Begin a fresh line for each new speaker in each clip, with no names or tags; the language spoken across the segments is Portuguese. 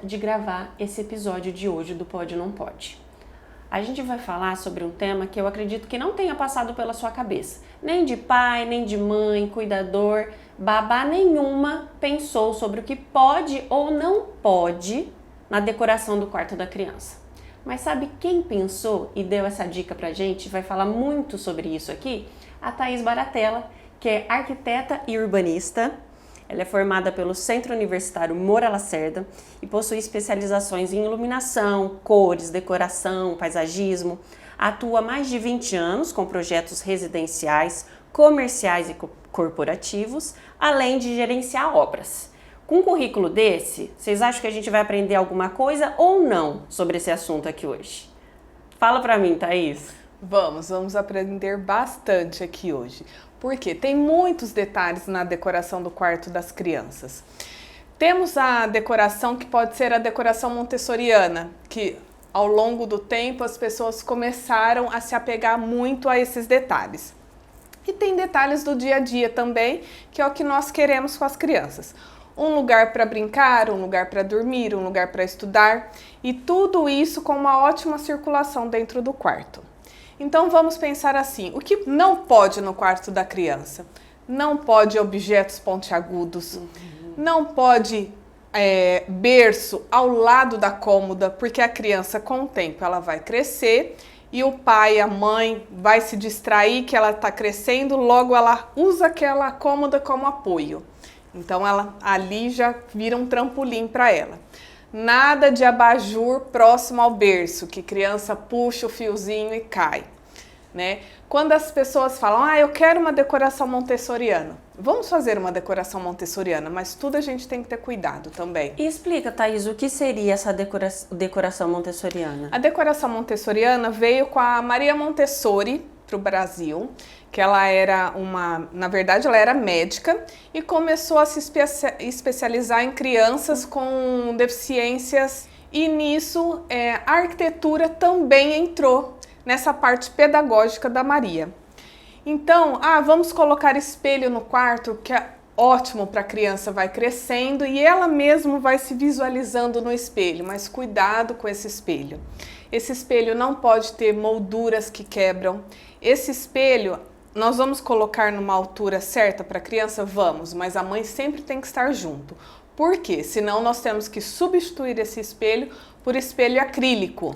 de gravar esse episódio de hoje do Pode Não Pode. A gente vai falar sobre um tema que eu acredito que não tenha passado pela sua cabeça. Nem de pai, nem de mãe, cuidador, babá nenhuma pensou sobre o que pode ou não pode na decoração do quarto da criança. Mas sabe quem pensou e deu essa dica pra gente? Vai falar muito sobre isso aqui? A Thaís Baratella, que é arquiteta e urbanista. Ela é formada pelo Centro Universitário Moura Lacerda e possui especializações em iluminação, cores, decoração, paisagismo. Atua há mais de 20 anos com projetos residenciais, comerciais e corporativos, além de gerenciar obras. Com um currículo desse, vocês acham que a gente vai aprender alguma coisa ou não sobre esse assunto aqui hoje? Fala pra mim, Thaís.
Vamos aprender bastante aqui hoje. Porque tem muitos detalhes na decoração do quarto das crianças. Temos a decoração que pode ser a decoração montessoriana, que ao longo do tempo as pessoas começaram a se apegar muito a esses detalhes. E tem detalhes do dia a dia também, que é o que nós queremos com as crianças. Um lugar para brincar, um lugar para dormir, um lugar para estudar, e tudo isso com uma ótima circulação dentro do quarto. Então vamos pensar assim, o que não pode no quarto da criança? Não pode objetos pontiagudos, não pode berço ao lado da cômoda, porque a criança com o tempo ela vai crescer e o pai, a mãe vai se distrair que ela está crescendo, logo ela usa aquela cômoda como apoio. Então ela ali já vira um trampolim para ela. Nada de abajur próximo ao berço, que criança puxa o fiozinho e cai, né? Quando as pessoas falam, eu quero uma decoração montessoriana, vamos fazer uma decoração montessoriana, mas tudo a gente tem que ter cuidado também.
E explica, Thaís, o que seria essa decoração montessoriana?
A decoração montessoriana veio com a Maria Montessori para o Brasil, que ela era na verdade ela era médica e começou a se especializar em crianças com deficiências e nisso a arquitetura também entrou nessa parte pedagógica da Maria. Então, vamos colocar espelho no quarto, que é ótimo para a criança, vai crescendo e ela mesma vai se visualizando no espelho, mas cuidado com esse espelho. Esse espelho não pode ter molduras que quebram. Esse espelho, nós vamos colocar numa altura certa para a criança? Vamos, mas a mãe sempre tem que estar junto. Por quê? Senão nós temos que substituir esse espelho por espelho acrílico.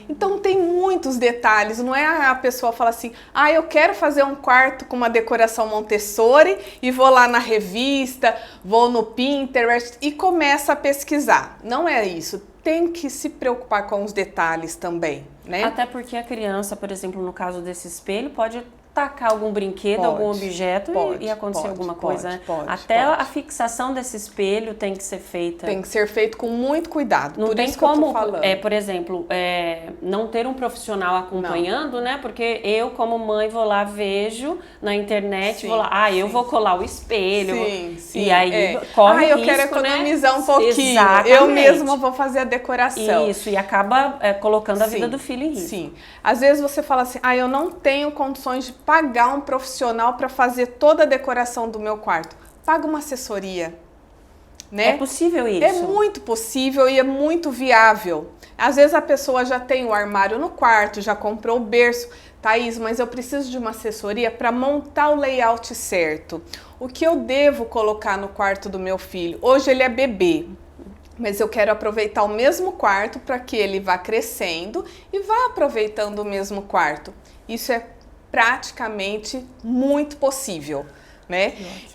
Então tem muitos detalhes, não é a pessoa fala assim, eu quero fazer um quarto com uma decoração Montessori e vou lá na revista, vou no Pinterest e começa a pesquisar. Não é isso, tem que se preocupar com os detalhes também, né?
Até porque a criança, por exemplo, no caso desse espelho, pode tacar algum brinquedo, algum objeto e acontecer alguma coisa, né? Até a fixação desse espelho tem que ser feita.
Tem que ser feito com muito cuidado.
Não tem como, por exemplo, não ter um profissional acompanhando, né? Porque eu, como mãe, vou lá, vejo na internet, vou lá, eu vou colar o espelho.
Sim.
E aí corre
eu
risco,
quero economizar, né? Um pouquinho.
Exatamente.
Eu mesma vou fazer a decoração.
Isso, e acaba colocando a vida do filho em risco.
Sim. Às vezes você fala assim, eu não tenho condições de pagar um profissional para fazer toda a decoração do meu quarto. Paga uma assessoria, né?
É possível isso?
É muito possível e é muito viável. Às vezes a pessoa já tem o armário no quarto, já comprou o berço. Thaís, mas eu preciso de uma assessoria para montar o layout certo. O que eu devo colocar no quarto do meu filho? Hoje ele é bebê, mas eu quero aproveitar o mesmo quarto para que ele vá crescendo e vá aproveitando o mesmo quarto. Isso é praticamente muito possível, né?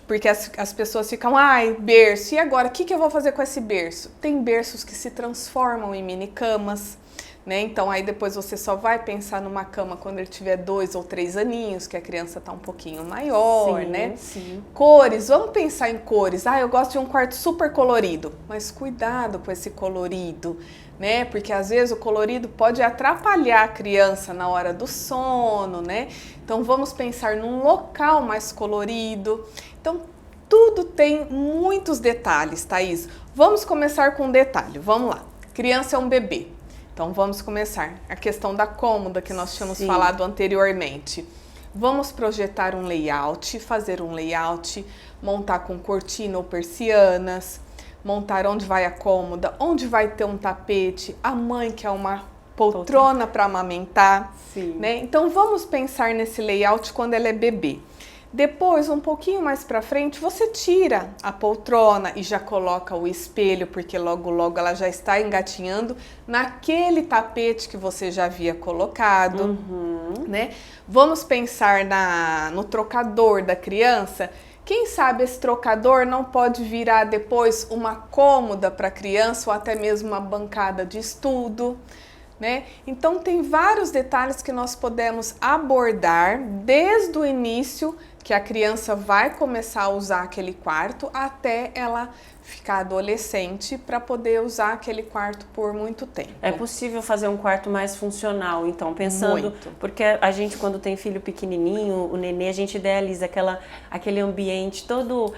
Porque as pessoas ficam, berço, e agora, o que eu vou fazer com esse berço? Tem berços que se transformam em mini camas, né? Então aí depois você só vai pensar numa cama quando ele tiver 2 ou 3 aninhos, que a criança tá um pouquinho maior, né?
Sim.
Cores, vamos pensar em cores. Eu gosto de um quarto super colorido, mas cuidado com esse colorido, né? Porque às vezes o colorido pode atrapalhar a criança na hora do sono, né? Então vamos pensar num local mais colorido. Então tudo tem muitos detalhes, Thaís. Vamos começar com um detalhe, vamos lá. Criança é um bebê. Então vamos começar. A questão da cômoda que nós tínhamos falado anteriormente. Vamos projetar um layout, fazer um layout, montar com cortina ou persianas. montar onde vai a cômoda, onde vai ter um tapete, a mãe quer uma poltrona para amamentar, né? Então vamos pensar nesse layout quando ela é bebê. Depois, um pouquinho mais para frente, você tira a poltrona e já coloca o espelho, porque logo logo ela já está engatinhando naquele tapete que você já havia colocado, né? Vamos pensar no trocador da criança. Quem sabe esse trocador não pode virar depois uma cômoda para a criança ou até mesmo uma bancada de estudo, né? Então tem vários detalhes que nós podemos abordar desde o início que a criança vai começar a usar aquele quarto até ela ficar adolescente para poder usar aquele quarto por muito tempo.
É possível fazer um quarto mais funcional, então, pensando, porque a gente quando tem filho pequenininho, o nenê, a gente idealiza aquele ambiente todo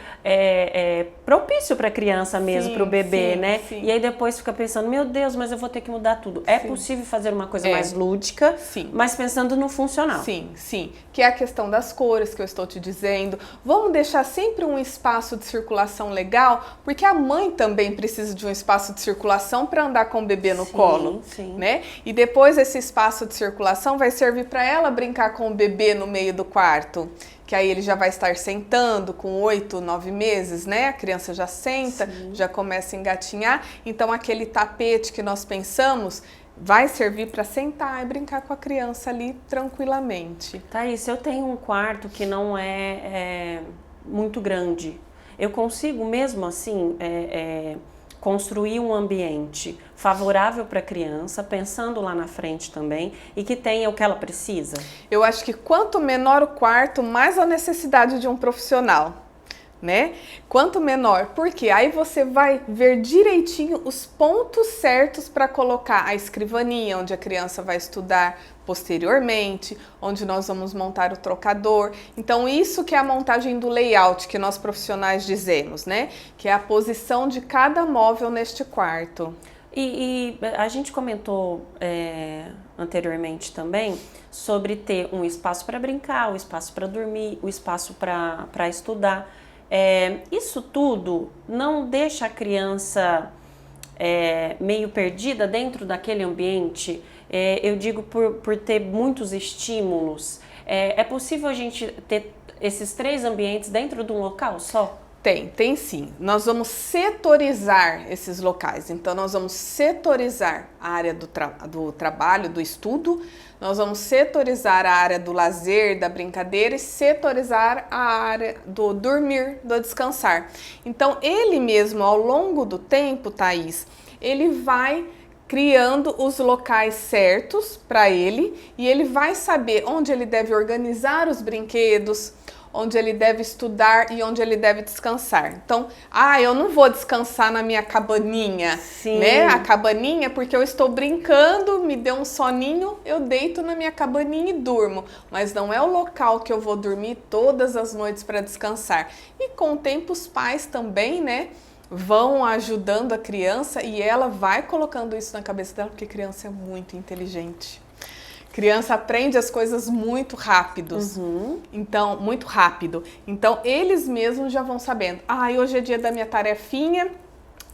propício para a criança mesmo, para o bebê, né? Sim. E aí depois fica pensando, meu Deus, mas eu vou ter que mudar tudo. É possível fazer uma coisa mais lúdica, mas pensando no funcional.
Sim, que é a questão das cores que eu estou te dizendo. Vamos deixar sempre um espaço de circulação legal, porque a mãe também precisa de um espaço de circulação para andar com o bebê no colo, né? E depois esse espaço de circulação vai servir para ela brincar com o bebê no meio do quarto, que aí ele já vai estar sentando com 8, 9 meses, né? A criança já senta, já começa a engatinhar. Então aquele tapete que nós pensamos vai servir para sentar e brincar com a criança ali tranquilamente.
Thaís, eu tenho um quarto que não é muito grande. Eu consigo mesmo assim construir um ambiente favorável para a criança, pensando lá na frente também, e que tenha o que ela precisa?
Eu acho que quanto menor o quarto, mais a necessidade de um profissional, né? Quanto menor, porque aí você vai ver direitinho os pontos certos para colocar a escrivaninha, onde a criança vai estudar posteriormente, onde nós vamos montar o trocador. Então isso que é a montagem do layout que nós profissionais dizemos, né? Que é a posição de cada móvel neste quarto.
E a gente comentou anteriormente também sobre ter um espaço para brincar, um espaço para dormir, um espaço para estudar. Isso tudo não deixa a criança meio perdida dentro daquele ambiente? Eu digo por ter muitos estímulos. É possível a gente ter esses 3 ambientes dentro de um local só?
Tem sim. Nós vamos setorizar esses locais. Então, nós vamos setorizar a área do trabalho, do estudo, nós vamos setorizar a área do lazer, da brincadeira e setorizar a área do dormir, do descansar. Então, ele mesmo, ao longo do tempo, Thaís, ele vai criando os locais certos para ele e ele vai saber onde ele deve organizar os brinquedos, onde ele deve estudar e onde ele deve descansar. Então, eu não vou descansar na minha cabaninha, né? A cabaninha, porque eu estou brincando, me deu um soninho, eu deito na minha cabaninha e durmo. Mas não é o local que eu vou dormir todas as noites para descansar. E com o tempo os pais também, né, vão ajudando a criança e ela vai colocando isso na cabeça dela, porque criança é muito inteligente. Criança aprende as coisas muito rápidos, então, muito rápido. Então, eles mesmos já vão sabendo. Hoje é dia da minha tarefinha,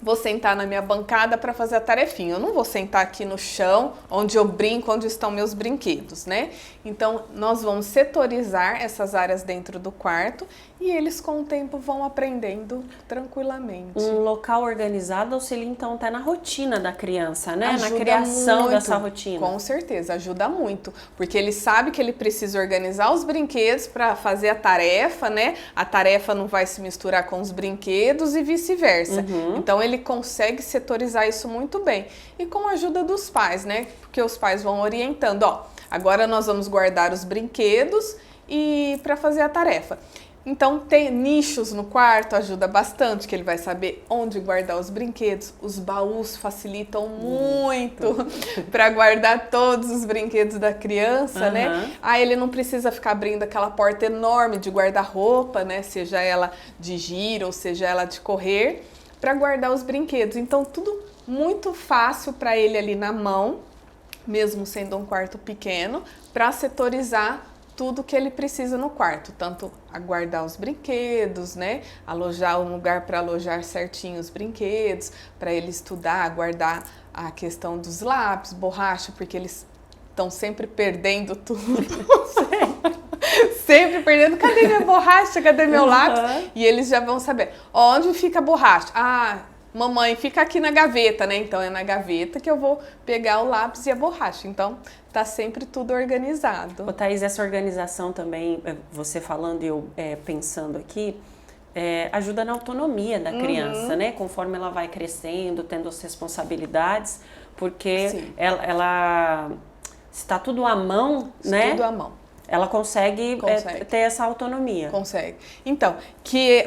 vou sentar na minha bancada para fazer a tarefinha. Eu não vou sentar aqui no chão, onde eu brinco, onde estão meus brinquedos, né? Então, nós vamos setorizar essas áreas dentro do quarto e eles, com o tempo, vão aprendendo tranquilamente.
Um local organizado auxilia, então, até na rotina da criança, né?
Ajuda
na criação
muito,
dessa rotina.
Com certeza, ajuda muito. Porque ele sabe que ele precisa organizar os brinquedos para fazer a tarefa, né? A tarefa não vai se misturar com os brinquedos e vice-versa. Então, ele consegue setorizar isso muito bem. E com a ajuda dos pais, né? Porque os pais vão orientando, agora nós vamos guardar os brinquedos e para fazer a tarefa. Então, ter nichos no quarto ajuda bastante, que ele vai saber onde guardar os brinquedos. Os baús facilitam muito para guardar todos os brinquedos da criança, né? Ele não precisa ficar abrindo aquela porta enorme de guarda-roupa, né? Seja ela de giro ou seja ela de correr, para guardar os brinquedos. Então, tudo muito fácil para ele ali na mão, mesmo sendo um quarto pequeno, para setorizar tudo que ele precisa no quarto, tanto a guardar os brinquedos, né? Alojar um lugar para alojar certinho os brinquedos, para ele estudar, guardar a questão dos lápis, borracha, porque eles estão sempre perdendo tudo. Sempre perdendo. Cadê minha borracha? Cadê meu lápis? E eles já vão saber. Onde fica a borracha? Ah, mamãe, fica aqui na gaveta, né? Então é na gaveta que eu vou pegar o lápis e a borracha. Então tá sempre tudo organizado.
Ô, Thaís, essa organização também, você falando e eu pensando aqui, ajuda na autonomia da criança, né? Conforme ela vai crescendo, tendo as responsabilidades, porque ela se está tudo à mão, né?
Tudo à mão.
Ela consegue. Ter essa autonomia.
Consegue. Então,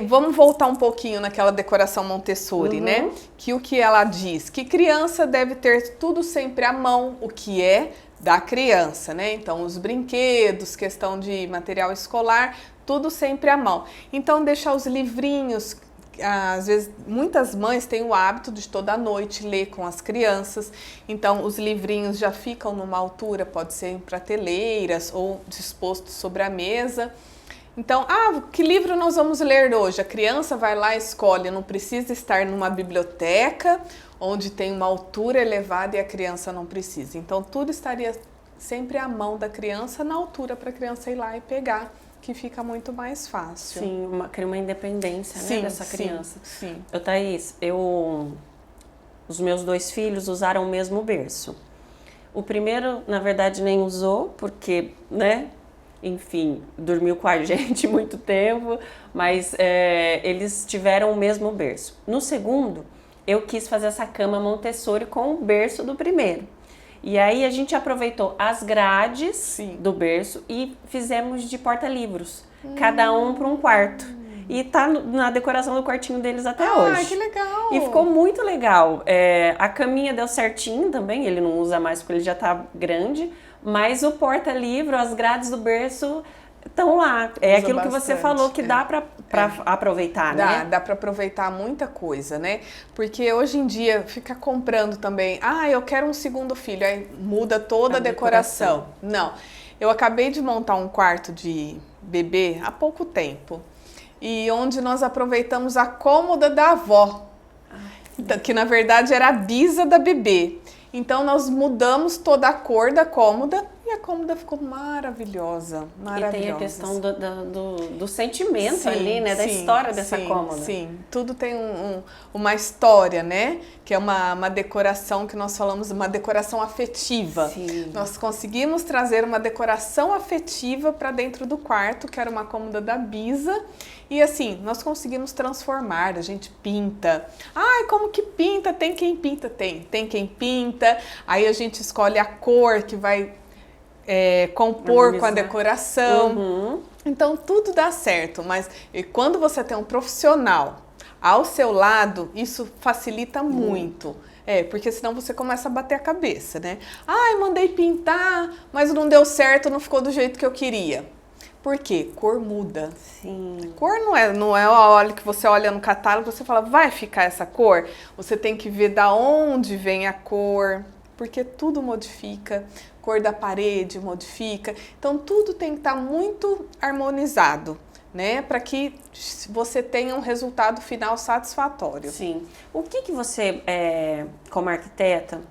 vamos voltar um pouquinho naquela decoração Montessori, né? Que o que ela diz? Que criança deve ter tudo sempre à mão, o que é da criança, né? Então, os brinquedos, questão de material escolar, tudo sempre à mão. Então, deixar os livrinhos. Às vezes, muitas mães têm o hábito de toda noite ler com as crianças, então os livrinhos já ficam numa altura, pode ser em prateleiras ou dispostos sobre a mesa. Então, que livro nós vamos ler hoje? A criança vai lá e escolhe, não precisa estar numa biblioteca onde tem uma altura elevada e a criança não precisa. Então, tudo estaria sempre à mão da criança, na altura para a criança ir lá e pegar, que fica muito mais fácil.
Sim, cria uma independência, né, dessa criança.
Sim.
Thaís, os meus 2 filhos usaram o mesmo berço. O primeiro, na verdade, nem usou, porque, né, enfim, dormiu com a gente muito tempo, mas eles tiveram o mesmo berço. No segundo, eu quis fazer essa cama Montessori com o berço do primeiro. E aí a gente aproveitou as grades do berço e fizemos de porta-livros, cada um para um quarto. E tá na decoração do quartinho deles até hoje.
Ah, que legal!
E ficou muito legal. A caminha deu certinho também, ele não usa mais porque ele já tá grande, mas o porta-livro, as grades do berço estão lá. É aquilo bastante, que você falou, que dá para aproveitar, né?
Dá para aproveitar muita coisa, né? Porque hoje em dia fica comprando também, eu quero um segundo filho, aí muda toda a decoração. Não, eu acabei de montar um quarto de bebê há pouco tempo, e onde nós aproveitamos a cômoda da avó, que na verdade era a bisa da bebê. Então nós mudamos toda a cor da cômoda e a cômoda ficou maravilhosa, maravilhosa.
E tem a questão do sentimento ali, né? Da história dessa cômoda.
Sim, tudo tem uma história, né? Que é uma decoração que nós falamos, uma decoração afetiva.
Sim.
Nós conseguimos trazer uma decoração afetiva para dentro do quarto, que era uma cômoda da Bisa. E assim, nós conseguimos transformar, a gente pinta. Como que pinta? Tem quem pinta? Tem quem pinta. Aí a gente escolhe a cor que vai compor com a decoração. Então tudo dá certo, mas quando você tem um profissional ao seu lado, isso facilita muito. Porque senão você começa a bater a cabeça, né? Mandei pintar, mas não deu certo, não ficou do jeito que eu queria. Por quê? Cor muda.
Sim.
Cor não é a hora que você olha no catálogo, você fala, vai ficar essa cor? Você tem que ver da onde vem a cor, porque tudo modifica. Cor da parede modifica. Então, tudo tem que estar muito harmonizado, né? Para que você tenha um resultado final satisfatório.
Sim. O que você, como arquiteta,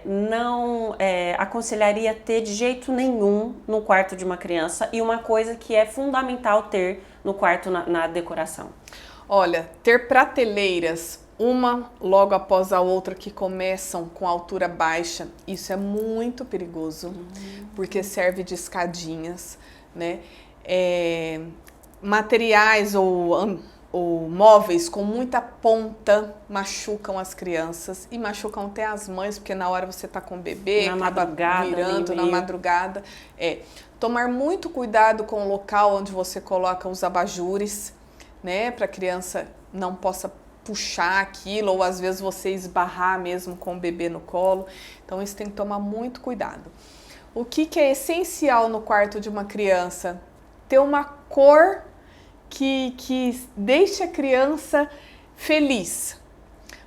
não aconselharia ter de jeito nenhum no quarto de uma criança, e uma coisa que é fundamental ter no quarto na decoração?
Olha, ter prateleiras, uma logo após a outra, que começam com altura baixa, isso é muito perigoso, porque serve de escadinhas, né? Materiais ou móveis com muita ponta machucam as crianças e machucam até as mães, porque na hora você tá com o bebê, acaba virando na madrugada. Tomar muito cuidado com o local onde você coloca os abajures, né, para a criança não possa puxar aquilo, ou às vezes você esbarrar mesmo com o bebê no colo. Então isso tem que tomar muito cuidado. O que é essencial no quarto de uma criança? Ter uma cor que deixe a criança feliz.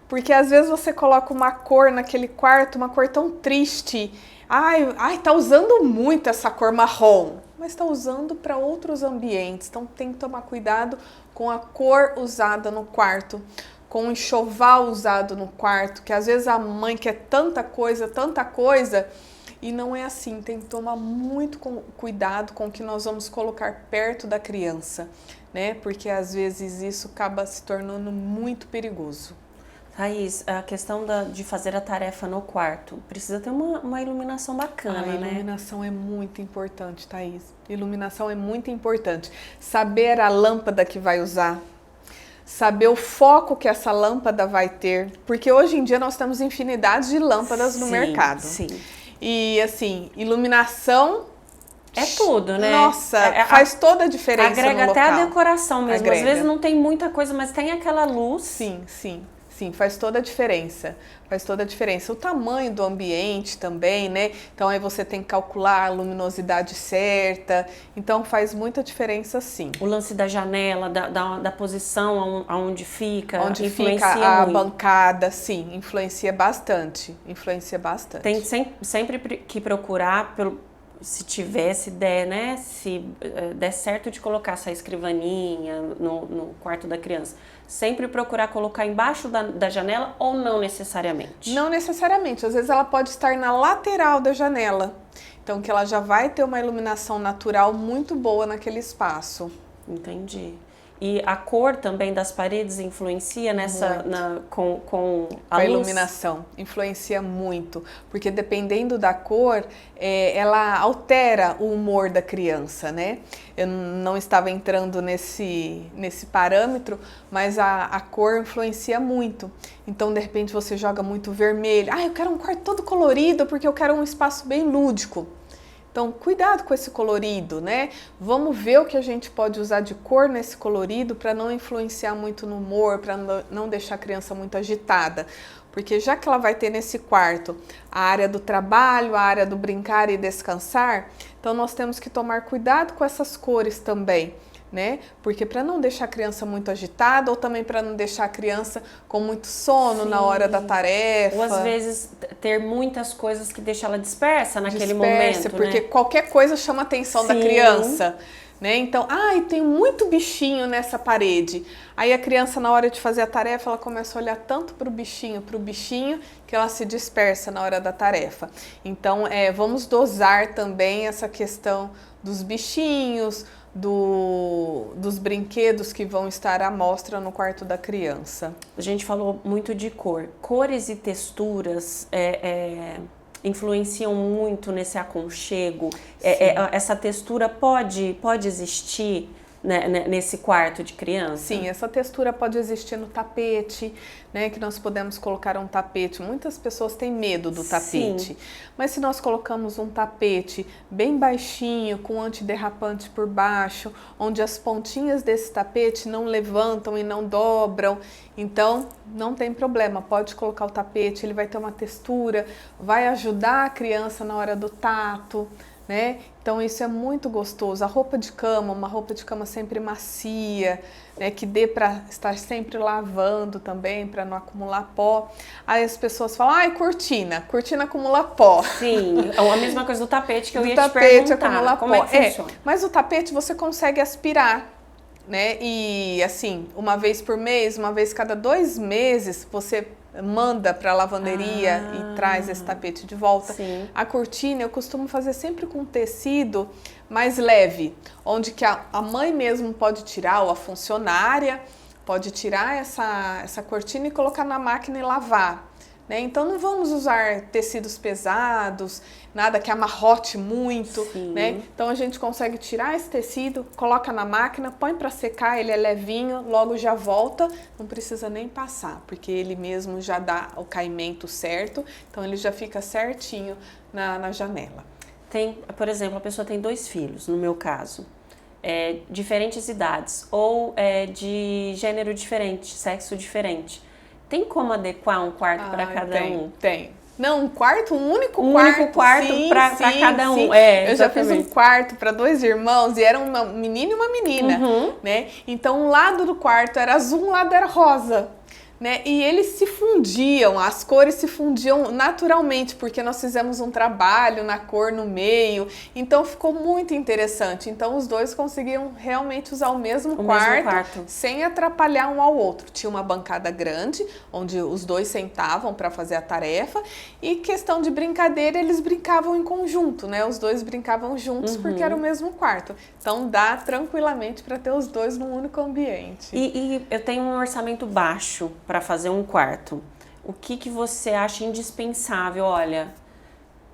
Porque às vezes você coloca uma cor naquele quarto, uma cor tão triste, Ai, tá usando muito essa cor marrom, mas está usando para outros ambientes. Então tem que tomar cuidado com a cor usada no quarto, com o enxoval usado no quarto, que às vezes a mãe quer tanta coisa, e não é assim. Tem que tomar muito cuidado com o que nós vamos colocar perto da criança, né? Porque às vezes isso acaba se tornando muito perigoso.
Thaís, a questão de fazer a tarefa no quarto, precisa ter uma iluminação bacana, né?
A iluminação é muito importante, Thaís. Iluminação é muito importante. Saber a lâmpada que vai usar, saber o foco que essa lâmpada vai ter, porque hoje em dia nós temos infinidade de lâmpadas no mercado.
Sim.
E assim, iluminação
é tudo, né?
Nossa, faz toda a diferença no local.
Agrega até a decoração mesmo.
Agrega.
Às vezes não tem muita coisa, mas tem aquela luz.
Sim, faz toda a diferença. Faz toda a diferença. O tamanho do ambiente também, né? Então aí você tem que calcular a luminosidade certa. Então faz muita diferença, sim.
O lance da janela, da posição aonde fica.
Onde fica a bancada, sim, influencia bastante.
Tem sempre que procurar se tiver, se der, né? Se der certo de colocar essa escrivaninha no quarto da criança, sempre procurar colocar embaixo da janela ou não necessariamente?
Não necessariamente. Às vezes ela pode estar na lateral da janela. Então que ela já vai ter uma iluminação natural muito boa naquele espaço.
Entendi. E a cor também das paredes influencia com a luz?
Iluminação influencia muito, porque dependendo da cor, ela altera o humor da criança, né? Eu não estava entrando nesse parâmetro, mas a cor influencia muito. Então, de repente, você joga muito vermelho. Eu quero um quarto todo colorido porque eu quero um espaço bem lúdico. Então, cuidado com esse colorido, né? Vamos ver o que a gente pode usar de cor nesse colorido para não influenciar muito no humor, para não deixar a criança muito agitada. Porque já que ela vai ter nesse quarto a área do trabalho, a área do brincar e descansar, então nós temos que tomar cuidado com essas cores também, né? Porque para não deixar a criança muito agitada ou também para não deixar a criança com muito sono na hora da tarefa.
Ou às vezes ter muitas coisas que deixam ela dispersa naquele momento,
porque qualquer coisa chama a atenção da criança, né? Então, tem muito bichinho nessa parede. Aí a criança, na hora de fazer a tarefa, ela começa a olhar tanto para o bichinho, que ela se dispersa na hora da tarefa. Então, vamos dosar também essa questão dos bichinhos, dos brinquedos que vão estar à mostra no quarto da criança.
A gente falou muito de cor. Cores e texturas influenciam muito nesse aconchego. Essa textura pode existir, né, nesse quarto de criança?
Sim, essa textura pode existir no tapete, né, que nós podemos colocar um tapete. Muitas pessoas têm medo do tapete, mas se nós colocamos um tapete bem baixinho, com antiderrapante por baixo, onde as pontinhas desse tapete não levantam e não dobram, então não tem problema, pode colocar o tapete, ele vai ter uma textura, vai ajudar a criança na hora do tato, né? Então isso é muito gostoso. A roupa de cama, uma roupa de cama sempre macia, né? Que dê para estar sempre lavando também, para não acumular pó. Aí as pessoas falam, cortina acumula pó.
Sim, a mesma coisa do tapete que eu ia te perguntar.
Acumula
como
pó.
É que funciona?
Mas o tapete você consegue aspirar, né? E assim, uma vez por mês, uma vez cada 2 meses, você manda para a lavanderia e traz esse tapete de volta.
Sim.
A cortina eu costumo fazer sempre com tecido mais leve, onde que a mãe mesmo pode tirar, ou a funcionária pode tirar essa cortina e colocar na máquina e lavar, né? Então não vamos usar tecidos pesados, nada que amarrote muito, né? Então a gente consegue tirar esse tecido, coloca na máquina, põe para secar, ele é levinho, logo já volta, não precisa nem passar, porque ele mesmo já dá o caimento certo, então ele já fica certinho na janela.
Por exemplo, a pessoa tem 2 filhos, no meu caso, diferentes idades, ou de gênero diferente, sexo diferente. Tem como adequar um quarto para cada um?
Tem. Não, um único
quarto para cada um.
Eu já fiz um quarto para 2 irmãos e era um menino e uma menina, né? Então um lado do quarto era azul, um lado era rosa, né? E eles se fundiam, as cores se fundiam naturalmente, porque nós fizemos um trabalho na cor no meio, então ficou muito interessante. Então os dois conseguiam realmente usar o mesmo quarto sem atrapalhar um ao outro. Tinha uma bancada grande, onde os dois sentavam para fazer a tarefa, e questão de brincadeira, eles brincavam em conjunto, né? Os dois brincavam juntos porque era o mesmo quarto. Então dá tranquilamente para ter os dois num único ambiente.
E eu tenho um orçamento baixo para fazer um quarto. O que você acha indispensável? Olha,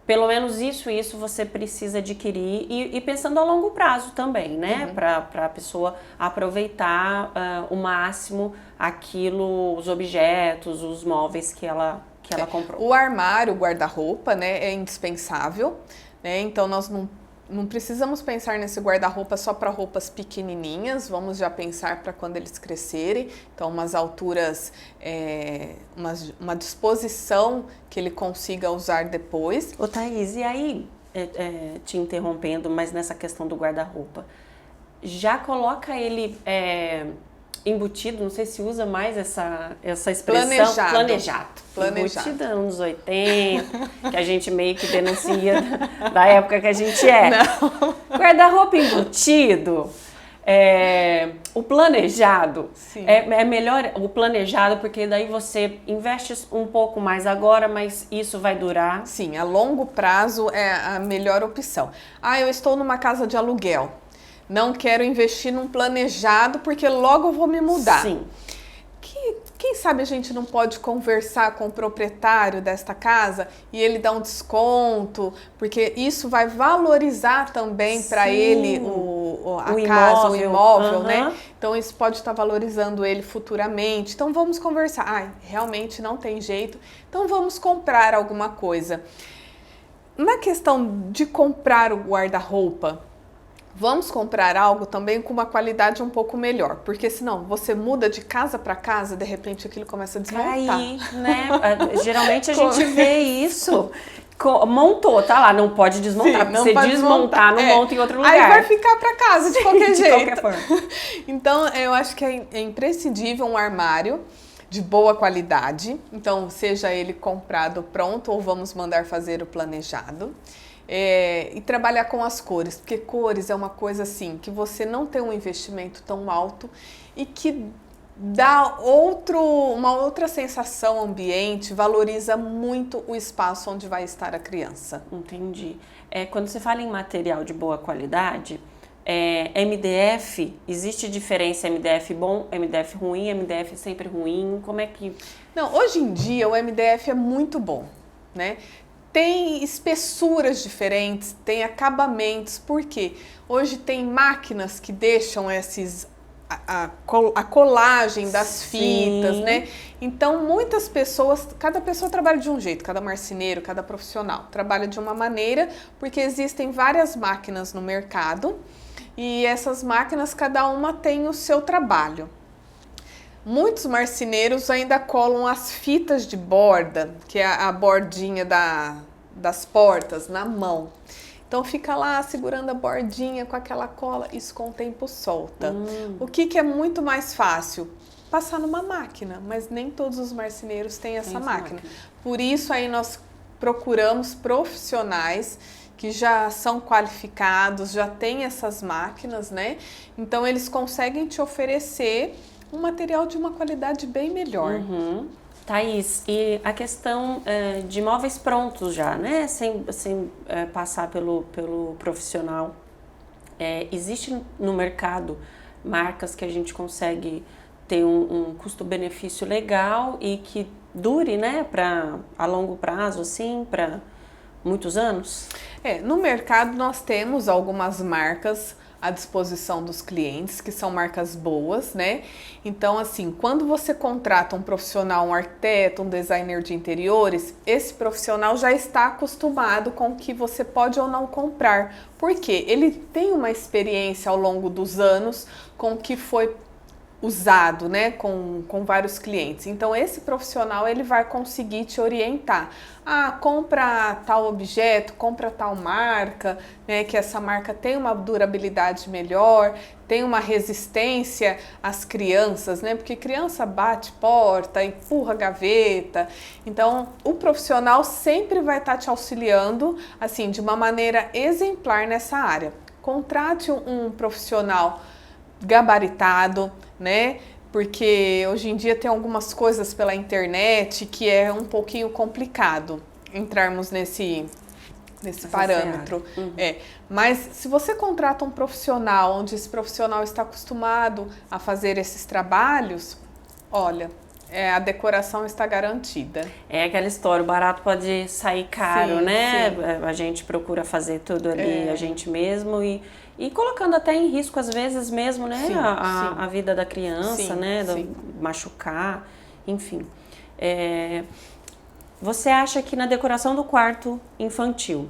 pelo menos isso você precisa adquirir e pensando a longo prazo também, né? Para a pessoa aproveitar o máximo aquilo, os objetos, os móveis que ela comprou.
O armário, o guarda-roupa, né, é indispensável, né? Então nós não precisamos pensar nesse guarda-roupa só para roupas pequenininhas, vamos já pensar para quando eles crescerem. Então, umas alturas, uma disposição que ele consiga usar depois.
Ô Thaís, e aí, te interrompendo, mas nessa questão do guarda-roupa, já coloca ele embutido, não sei se usa mais essa expressão. Planejado. Embutido anos 80, que a gente meio que denuncia da época que a gente é. Guarda-roupa embutido, o planejado, é melhor o planejado, porque daí você investe um pouco mais agora, mas isso vai durar.
Sim, a longo prazo é a melhor opção. Eu estou numa casa de aluguel. Não quero investir num planejado porque logo eu vou me mudar.
Sim.
Quem sabe a gente não pode conversar com o proprietário desta casa e ele dá um desconto, porque isso vai valorizar também para ele a casa, o imóvel, né? Então isso pode estar valorizando ele futuramente. Então vamos conversar. Realmente não tem jeito. Então vamos comprar alguma coisa. Na questão de comprar o guarda-roupa, vamos comprar algo também com uma qualidade um pouco melhor, porque senão você muda de casa para casa, de repente aquilo começa a desmontar.
Aí, né? Geralmente a gente vê isso. Montou, tá lá, não pode desmontar.
Sim,
não se desmontar, não monta em outro lugar.
Aí vai ficar para casa de qualquer jeito.
De qualquer forma.
Então, eu acho que é imprescindível um armário de boa qualidade. Então, seja ele comprado pronto ou vamos mandar fazer o planejado. E trabalhar com as cores, porque cores é uma coisa assim, que você não tem um investimento tão alto e que dá uma outra sensação ambiente, valoriza muito o espaço onde vai estar a criança.
Entendi. Quando você fala em material de boa qualidade, MDF, existe diferença MDF bom, MDF ruim, MDF sempre ruim? Como é que...
Não, hoje em dia o MDF é muito bom, né? Tem espessuras diferentes, tem acabamentos, porque hoje tem máquinas que deixam a colagem das fitas, né? Então, muitas pessoas, cada pessoa trabalha de um jeito, cada marceneiro, cada profissional trabalha de uma maneira, porque existem várias máquinas no mercado e essas máquinas, cada uma tem o seu trabalho. Muitos marceneiros ainda colam as fitas de borda, que é a bordinha das portas, na mão. Então fica lá segurando a bordinha com aquela cola, isso com o tempo solta. O que é muito mais fácil? Passar numa máquina, mas nem todos os marceneiros têm essa máquina. Por isso aí nós procuramos profissionais que já são qualificados, já têm essas máquinas, né? Então eles conseguem te oferecer um material de uma qualidade bem melhor.
Thaís, e a questão de móveis prontos já, né? Sem passar pelo profissional. Existe no mercado marcas que a gente consegue ter um custo-benefício legal e que dure, né? A longo prazo, assim, para muitos anos?
No mercado nós temos algumas marcas à disposição dos clientes, que são marcas boas, né? Então, assim, quando você contrata um profissional, um arquiteto, um designer de interiores, esse profissional já está acostumado com o que você pode ou não comprar, porque ele tem uma experiência ao longo dos anos com o que foi usado, né, com vários clientes. Então, esse profissional, ele vai conseguir te orientar. Ah, compra tal objeto, compra tal marca, né, que essa marca tem uma durabilidade melhor, tem uma resistência às crianças, né, porque criança bate porta, empurra gaveta. Então, o profissional sempre vai estar te auxiliando, assim, de uma maneira exemplar nessa área. Contrate um profissional gabaritado, né? Porque hoje em dia tem algumas coisas pela internet que é um pouquinho complicado entrarmos nesse parâmetro. Mas se você contrata um profissional, onde esse profissional está acostumado a fazer esses trabalhos, olha, a decoração está garantida.
É aquela história, o barato pode sair caro,
Sim,
né?
sim.
A gente procura fazer tudo ali a gente mesmo e colocando até em risco, às vezes mesmo, né?
Sim,
a vida da criança,
sim,
né?
sim.
Machucar, enfim. Você acha que na decoração do quarto infantil,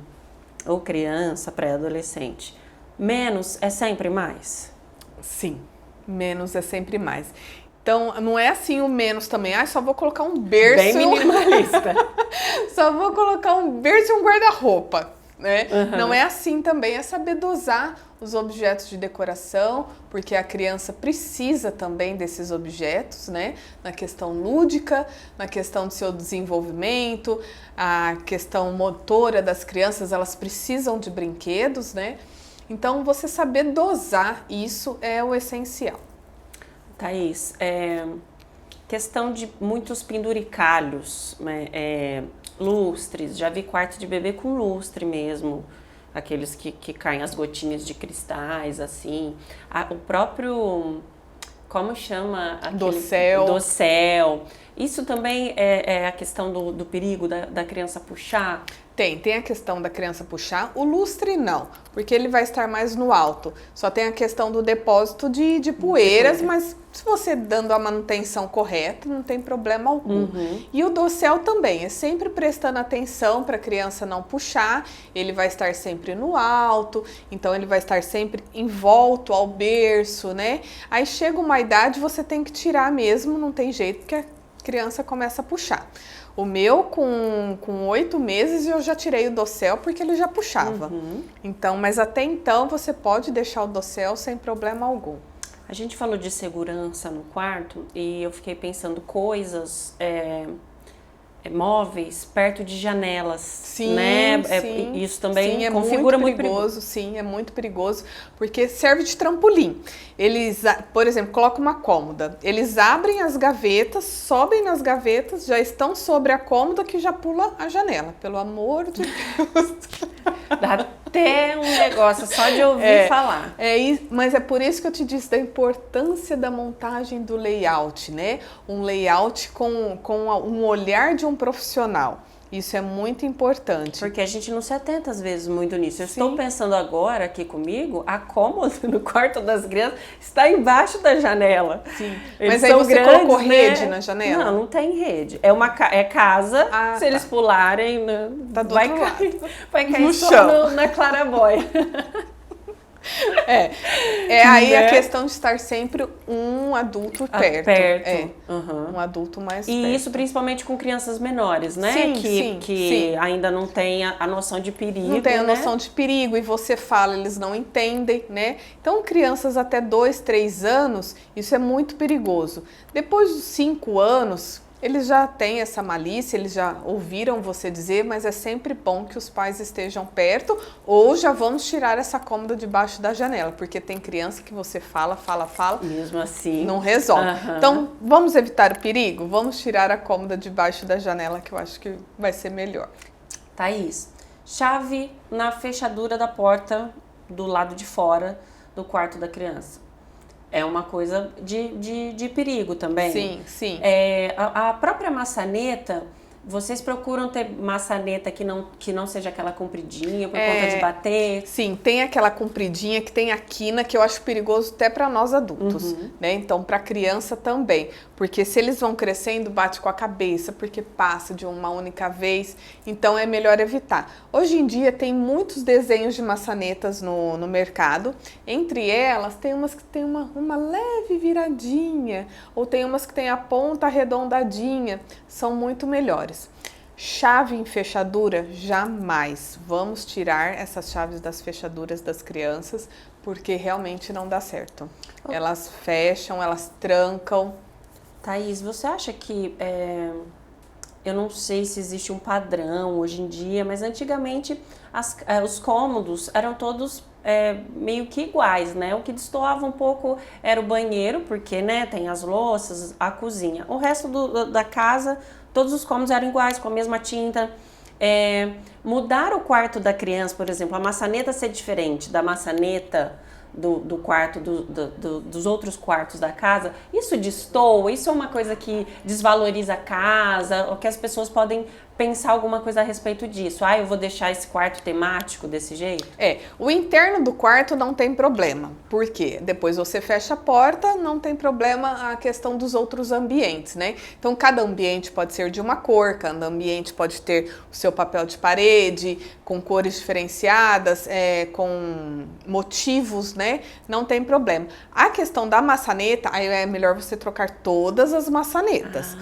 ou criança, pré-adolescente, menos é sempre mais?
Sim, menos é sempre mais. Então, não é assim o menos também. Ah, só vou colocar um berço.
Bem minimalista.
Só vou colocar um berço e um guarda-roupa, né?
Uhum.
Não é assim também. É saber dosar os objetos de decoração, porque a criança precisa também desses objetos, né? Na questão lúdica, na questão do seu desenvolvimento, a questão motora das crianças, elas precisam de brinquedos, né? Então, você saber dosar isso é o essencial.
Thaís, questão de muitos penduricalhos, né, lustres, já vi quarto de bebê com lustre mesmo, aqueles que caem as gotinhas de cristais, assim. O próprio, como chama?
Dossel.
Dossel. Isso também é a questão do perigo da criança puxar?
Tem a questão da criança puxar, o lustre não, porque ele vai estar mais no alto. Só tem a questão do depósito de poeiras, mas se você dando a manutenção correta, não tem problema algum.
Uhum.
E o dossel também, é sempre prestando atenção para a criança não puxar, ele vai estar sempre no alto, então ele vai estar sempre em volta ao berço, né? Aí chega uma idade, você tem que tirar mesmo, não tem jeito, porque a criança começa a puxar. O meu, com 8 meses, eu já tirei o dossel porque ele já puxava.
Uhum.
Então, mas até então você pode deixar o dossel sem problema algum.
A gente falou de segurança no quarto e eu fiquei pensando coisas, móveis perto de janelas,
sim,
né?
Sim,
isso também
sim,
configura
muito perigoso. Sim, é muito perigoso, porque serve de trampolim. Eles, por exemplo, colocam uma cômoda, eles abrem as gavetas, sobem nas gavetas, já estão sobre a cômoda que já pula a janela, pelo amor de Deus.
Dá até um negócio só de ouvir falar.
Mas é por isso que eu te disse da importância da montagem do layout, né? Um layout com um olhar de um profissional. Isso é muito importante.
Porque a gente não se atenta às vezes muito nisso. Eu estou pensando agora aqui comigo, a cômoda no quarto das crianças está embaixo da janela.
Sim.
Eles
Mas aí você
grandes,
colocou rede,
né?
na janela?
Não tem rede. É casa, se eles pularem,
tá do
vai
outro
cair,
lado.
vai cair
No
só
chão.
na clarabóia.
Aí a questão de estar sempre um adulto perto.
Uhum.
Um adulto mais perto.
E isso principalmente com crianças menores, né?
Sim,
que ainda não tem a noção de perigo,
não tem a
né?
noção de perigo e você fala, eles não entendem, né? Então, crianças até 2, 3 anos, isso é muito perigoso. Depois dos 5 anos, eles já têm essa malícia, eles já ouviram você dizer, mas é sempre bom que os pais estejam perto ou já vamos tirar essa cômoda debaixo da janela, porque tem criança que você fala,
mesmo assim
não resolve.
Uhum.
Então, vamos evitar o perigo? Vamos tirar a cômoda debaixo da janela, que eu acho que vai ser melhor.
Thaís, chave na fechadura da porta do lado de fora do quarto da criança. É uma coisa de perigo também.
Sim.
A própria maçaneta Vocês procuram ter maçaneta que não seja aquela compridinha por conta de bater?
Sim, tem aquela compridinha que tem a quina, que eu acho perigoso até para nós adultos, né? Então, para criança também, porque se eles vão crescendo, bate com a cabeça, porque passa de uma única vez, então é melhor evitar. Hoje em dia tem muitos desenhos de maçanetas no mercado, entre elas tem umas que tem uma leve viradinha, ou tem umas que tem a ponta arredondadinha, são muito melhores. Chave em fechadura, jamais. Vamos tirar essas chaves das fechaduras das crianças, porque realmente não dá certo. Elas fecham, elas trancam.
Thaís, você acha que, eu não sei se existe um padrão hoje em dia, mas antigamente os cômodos eram todos meio que iguais, né? O que destoava um pouco era o banheiro, porque, né, tem as louças, a cozinha. O resto da casa, todos os cômodos eram iguais, com a mesma tinta. Mudar o quarto da criança, por exemplo, a maçaneta ser diferente da maçaneta do quarto, dos outros quartos da casa, isso destoa, isso é uma coisa que desvaloriza a casa, ou que as pessoas podem pensar alguma coisa a respeito disso. Eu vou deixar esse quarto temático desse jeito?
O interno do quarto não tem problema, porque depois você fecha a porta, não tem problema a questão dos outros ambientes, né? Então, cada ambiente pode ser de uma cor, cada ambiente pode ter o seu papel de parede, com cores diferenciadas, com motivos, né? Não tem problema. A questão da maçaneta, aí é melhor você trocar todas as maçanetas.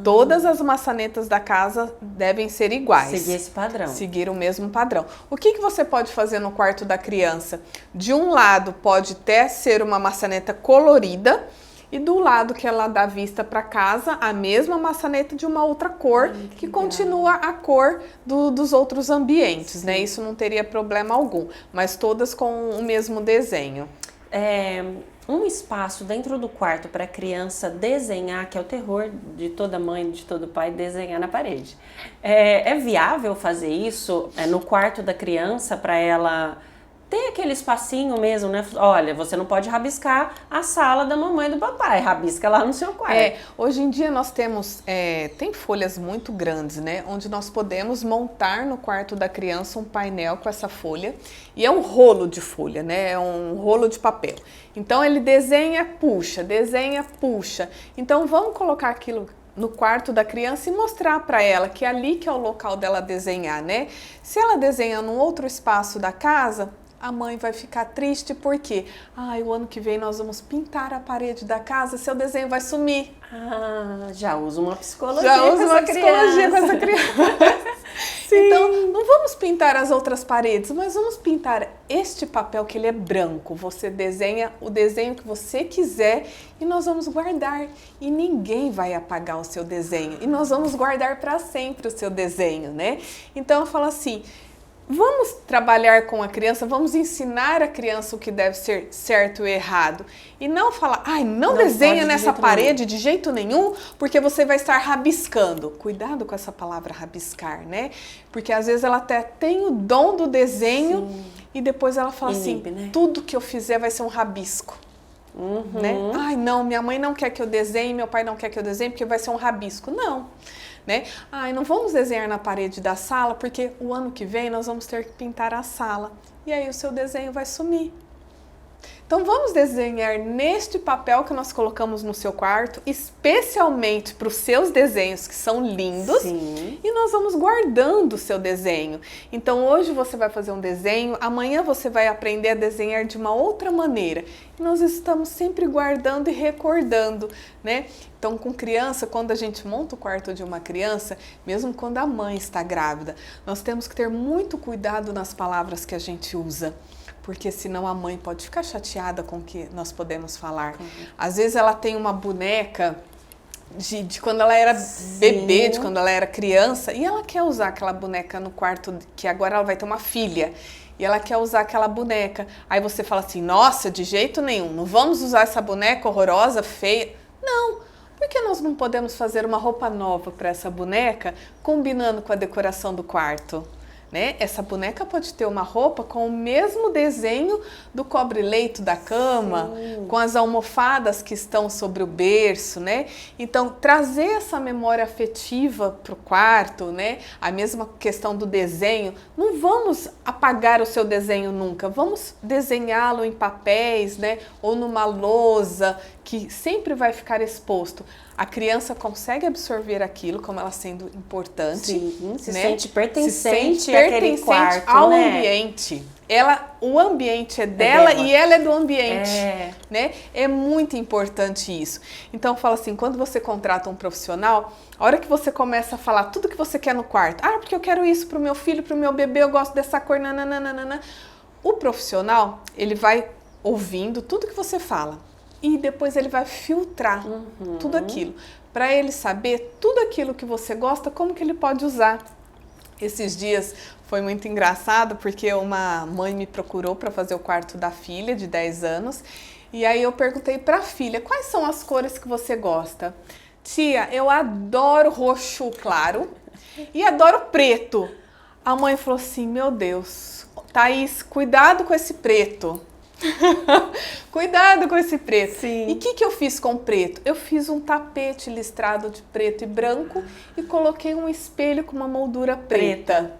Todas as maçanetas da casa devem ser iguais.
Seguir esse padrão.
Seguir o mesmo padrão. O que você pode fazer no quarto da criança? De um lado pode até ser uma maçaneta colorida e do lado que ela dá vista para casa, a mesma maçaneta de uma outra cor, que continua a cor dos outros ambientes, né? Isso não teria problema algum, mas todas com o mesmo desenho.
Um espaço dentro do quarto para a criança desenhar, que é o terror de toda mãe, de todo pai, desenhar na parede. É viável fazer isso no quarto da criança para ela ter aquele espacinho mesmo, né? Olha, você não pode rabiscar a sala da mamãe e do papai, rabisca lá no seu quarto.
Hoje em dia nós temos, tem folhas muito grandes, né? Onde nós podemos montar no quarto da criança um painel com essa folha. E é um rolo de folha, né? É um rolo de papel. Então ele desenha, puxa, desenha, puxa. Então vamos colocar aquilo no quarto da criança e mostrar para ela que ali que é o local dela desenhar, né? Se ela desenha num outro espaço da casa, a mãe vai ficar triste porque, o ano que vem nós vamos pintar a parede da casa, seu desenho vai sumir.
Já usa uma psicologia
com essa criança. Então, não vamos pintar as outras paredes, mas vamos pintar este papel que ele é branco. Você desenha o desenho que você quiser e nós vamos guardar. E ninguém vai apagar o seu desenho. E nós vamos guardar para sempre o seu desenho, né? Então, eu falo assim, vamos trabalhar com a criança, vamos ensinar a criança o que deve ser certo e errado. E não falar, não desenha nessa parede de jeito nenhum, porque você vai estar rabiscando. Cuidado com essa palavra rabiscar, né? Porque às vezes ela até tem o dom do desenho. Sim. E depois ela fala né? Tudo que eu fizer vai ser um rabisco. Né? Não, minha mãe não quer que eu desenhe, meu pai não quer que eu desenhe, porque vai ser um rabisco. Não. Né? Não vamos desenhar na parede da sala, porque o ano que vem nós vamos ter que pintar a sala. E aí o seu desenho vai sumir. Então vamos desenhar neste papel que nós colocamos no seu quarto, especialmente para os seus desenhos que são lindos. Sim. E nós vamos guardando o seu desenho. Então hoje você vai fazer um desenho, amanhã você vai aprender a desenhar de uma outra maneira. E nós estamos sempre guardando e recordando, né? Então com criança, quando a gente monta o quarto de uma criança, mesmo quando a mãe está grávida, nós temos que ter muito cuidado nas palavras que a gente usa. Porque senão a mãe pode ficar chateada com o que nós podemos falar. Às vezes ela tem uma boneca de quando ela era bebê, de quando ela era criança, e ela quer usar aquela boneca no quarto, que agora ela vai ter uma filha, e ela quer usar aquela boneca. Aí você fala assim, nossa, de jeito nenhum, não vamos usar essa boneca horrorosa, feia. Não, porque nós não podemos fazer uma roupa nova para essa boneca, combinando com a decoração do quarto? né? Essa boneca pode ter uma roupa com o mesmo desenho do cobre-leito da cama,
Sim.
com as almofadas que estão sobre o berço, né? Então, trazer essa memória afetiva para o quarto, né? A mesma questão do desenho. Não vamos apagar o seu desenho nunca, vamos desenhá-lo em papéis, né? Ou numa lousa, que sempre vai ficar exposto. A criança consegue absorver aquilo como ela sendo importante.
Sim, se
né?
sente pertencente,
se sente
àquele
pertencente
quarto,
ao
né?
ambiente. O ambiente é dela e ela é do ambiente. Né? É muito importante isso. Então, fala assim, quando você contrata um profissional, a hora que você começa a falar tudo que você quer no quarto, porque eu quero isso pro meu filho, pro meu bebê, eu gosto dessa cor, nananana. O profissional, ele vai ouvindo tudo que você fala. E depois ele vai filtrar tudo aquilo, para ele saber tudo aquilo que você gosta, como que ele pode usar. Esses dias foi muito engraçado, porque uma mãe me procurou para fazer o quarto da filha, de 10 anos, e aí eu perguntei para a filha, quais são as cores que você gosta? Tia, eu adoro roxo claro e adoro preto. A mãe falou assim, meu Deus, Thaís, cuidado com esse preto. Cuidado com esse preto.
Sim.
E o que eu fiz com o preto? Eu fiz um tapete listrado de preto e branco e coloquei um espelho com uma moldura preta.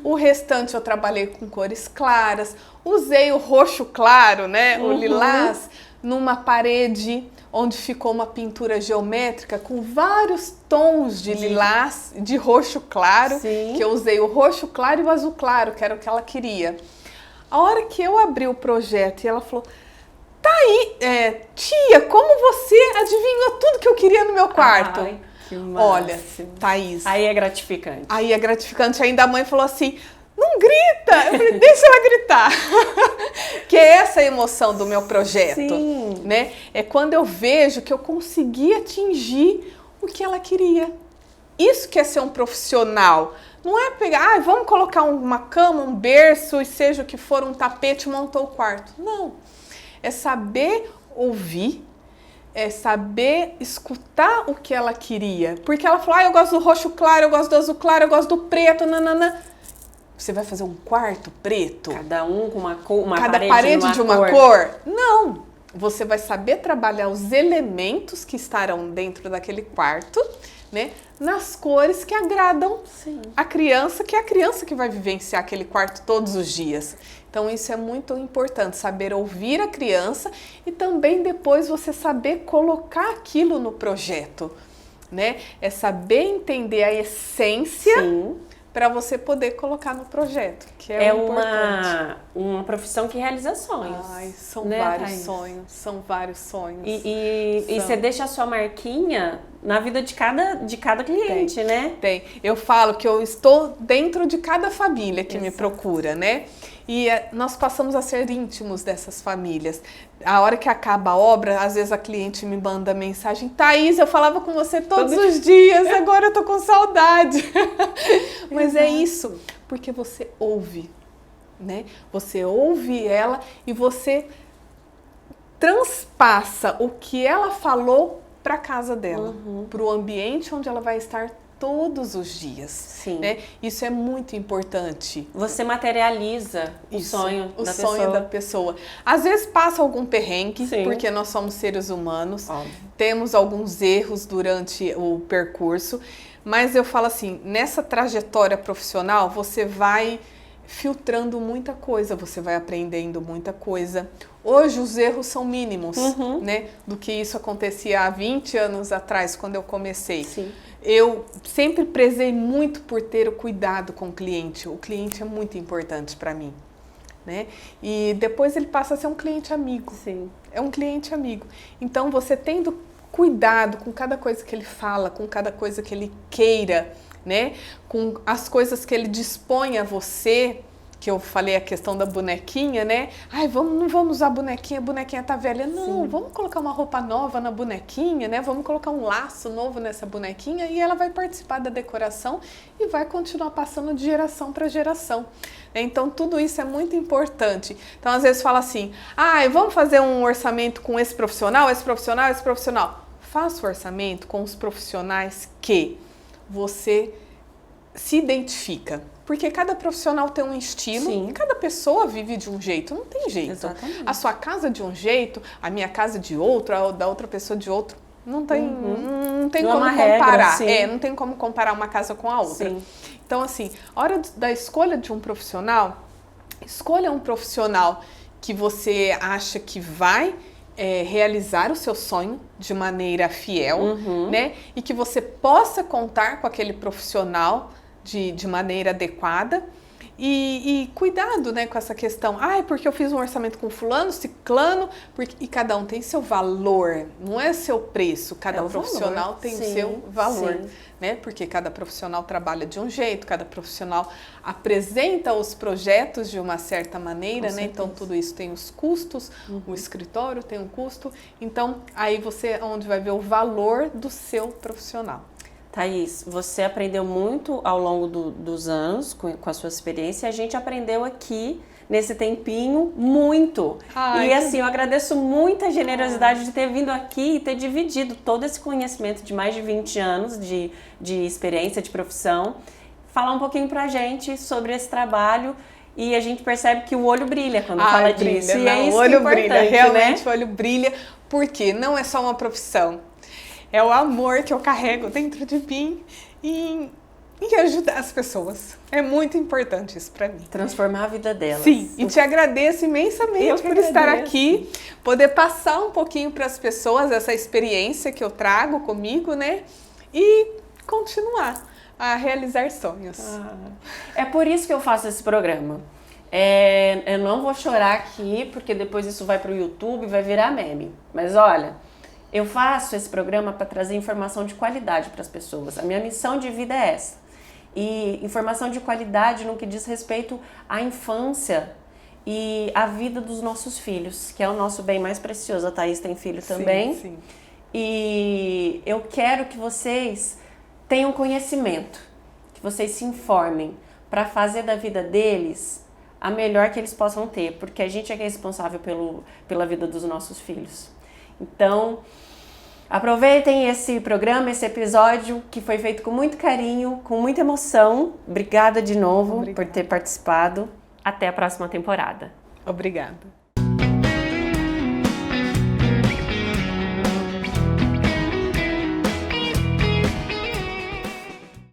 O restante eu trabalhei com cores claras, usei o roxo claro, né, o lilás, numa parede onde ficou uma pintura geométrica com vários tons de lilás, de roxo claro, que eu usei o roxo claro e o azul claro, que era o que ela queria. A hora que eu abri o projeto e ela falou, tá aí, tia, como você adivinhou tudo que eu queria no meu quarto?
Ai, que máximo.
Olha, Thaís.
Aí é gratificante.
Aí é gratificante. Ainda a mãe falou assim, não grita. Eu falei, deixa ela gritar. Que é essa a emoção do meu projeto.
Sim.
Né? É quando eu vejo que eu consegui atingir o que ela queria. Isso que é ser um profissional. Não é pegar, vamos colocar uma cama, um berço e seja o que for, um tapete, montou o quarto. Não. É saber ouvir, é saber escutar o que ela queria. Porque ela falou, eu gosto do roxo claro, eu gosto do azul claro, eu gosto do preto, nanana. Você vai fazer um quarto preto?
Cada um com uma cor,
cada parede de uma cor? Não. Você vai saber trabalhar os elementos que estarão dentro daquele quarto, né, nas cores que agradam a criança, que é a criança que vai vivenciar aquele quarto todos os dias. Então isso é muito importante, saber ouvir a criança e também depois você saber colocar aquilo no projeto, né? É saber entender a essência para você poder colocar no projeto, que é importante.
Uma profissão que realiza sonhos.
Ai, são
né,
vários
Thaís?
sonhos, são vários sonhos.
E você deixa a sua marquinha na vida de cada cliente, né?
Tem. Eu falo que eu estou dentro de cada família que me procura, né? E nós passamos a ser íntimos dessas famílias. A hora que acaba a obra, às vezes a cliente me manda mensagem, Thaís, eu falava com você todos os dias, agora eu tô com saudade. Mas é isso, porque você ouve, né? Você ouve ela e você transpassa o que ela falou para a casa dela, para o ambiente onde ela vai estar todos os dias.
Sim.
Né? Isso é muito importante.
Você materializa o sonho
da pessoa. Às vezes passa algum perrengue,
Sim.
porque nós somos seres humanos,
Óbvio.
Temos alguns erros durante o percurso, mas eu falo assim, nessa trajetória profissional você vai filtrando muita coisa, você vai aprendendo muita coisa. Hoje os erros são mínimos, né? Do que isso acontecia há 20 anos atrás, quando eu comecei.
Sim.
Eu sempre prezei muito por ter o cuidado com o cliente. O cliente é muito importante para mim, né? E depois ele passa a ser um cliente amigo.
Sim.
É um cliente amigo. Então você tendo cuidado com cada coisa que ele fala, com cada coisa que ele queira, né? Com as coisas que ele dispõe a você, que eu falei a questão da bonequinha, né? Ai, não vamos usar a bonequinha tá velha. Não, vamos colocar uma roupa nova na bonequinha, né? Vamos colocar um laço novo nessa bonequinha e ela vai participar da decoração e vai continuar passando de geração para geração. Então, tudo isso é muito importante. Então, às vezes fala assim, vamos fazer um orçamento com esse profissional, esse profissional, esse profissional. Faça o orçamento com os profissionais que você se identifica. Porque cada profissional tem um estilo.
Sim.
E cada pessoa vive de um jeito, não tem jeito.
Exatamente.
A sua casa de um jeito, a minha casa de outro, a da outra pessoa de outro. Não tem, não tem
Não é
como
uma
comparar.
regra, sim.
Não tem como comparar uma casa com a outra.
Sim.
Então, assim, a hora da escolha de um profissional, escolha um profissional que você acha que vai realizar o seu sonho de maneira fiel, né? E que você possa contar com aquele profissional de maneira adequada. E cuidado, né, com essa questão. Porque eu fiz um orçamento com fulano, ciclano, e cada um tem seu valor, não é seu preço. Cada profissional tem o seu valor, né? Porque cada profissional trabalha de um jeito, cada profissional apresenta os projetos de uma certa maneira, né? Então tudo isso tem os custos, o escritório tem um custo. Então aí você onde vai ver o valor do seu profissional.
Thaís, você aprendeu muito ao longo dos anos com a sua experiência e a gente aprendeu aqui, nesse tempinho, muito. E assim, eu agradeço muito a generosidade de ter vindo aqui e ter dividido todo esse conhecimento de mais de 20 anos de experiência, de profissão. Falar um pouquinho pra gente sobre esse trabalho e a gente percebe que o olho brilha quando fala disso. E é isso
o olho
que é
brilha,
importante,
realmente
né?
o olho brilha, porque não é só uma profissão. É o amor que eu carrego dentro de mim e ajudar as pessoas. É muito importante isso pra mim.
Transformar a vida delas.
Sim, e te agradeço imensamente por estar aqui, poder passar um pouquinho para as pessoas essa experiência que eu trago comigo, né? E continuar a realizar sonhos.
É por isso que eu faço esse programa. Eu não vou chorar aqui, porque depois isso vai pro YouTube e vai virar meme. Mas olha... Eu faço esse programa para trazer informação de qualidade para as pessoas. A minha missão de vida é essa. E informação de qualidade no que diz respeito à infância e à vida dos nossos filhos, que é o nosso bem mais precioso. A Thaís tem filho também.
Sim.
E eu quero que vocês tenham conhecimento, que vocês se informem para fazer da vida deles a melhor que eles possam ter, porque a gente é responsável pela vida dos nossos filhos. Então, aproveitem esse programa, esse episódio que foi feito com muito carinho, com muita emoção. Obrigada de novo por ter participado. Até a próxima temporada.
Obrigada.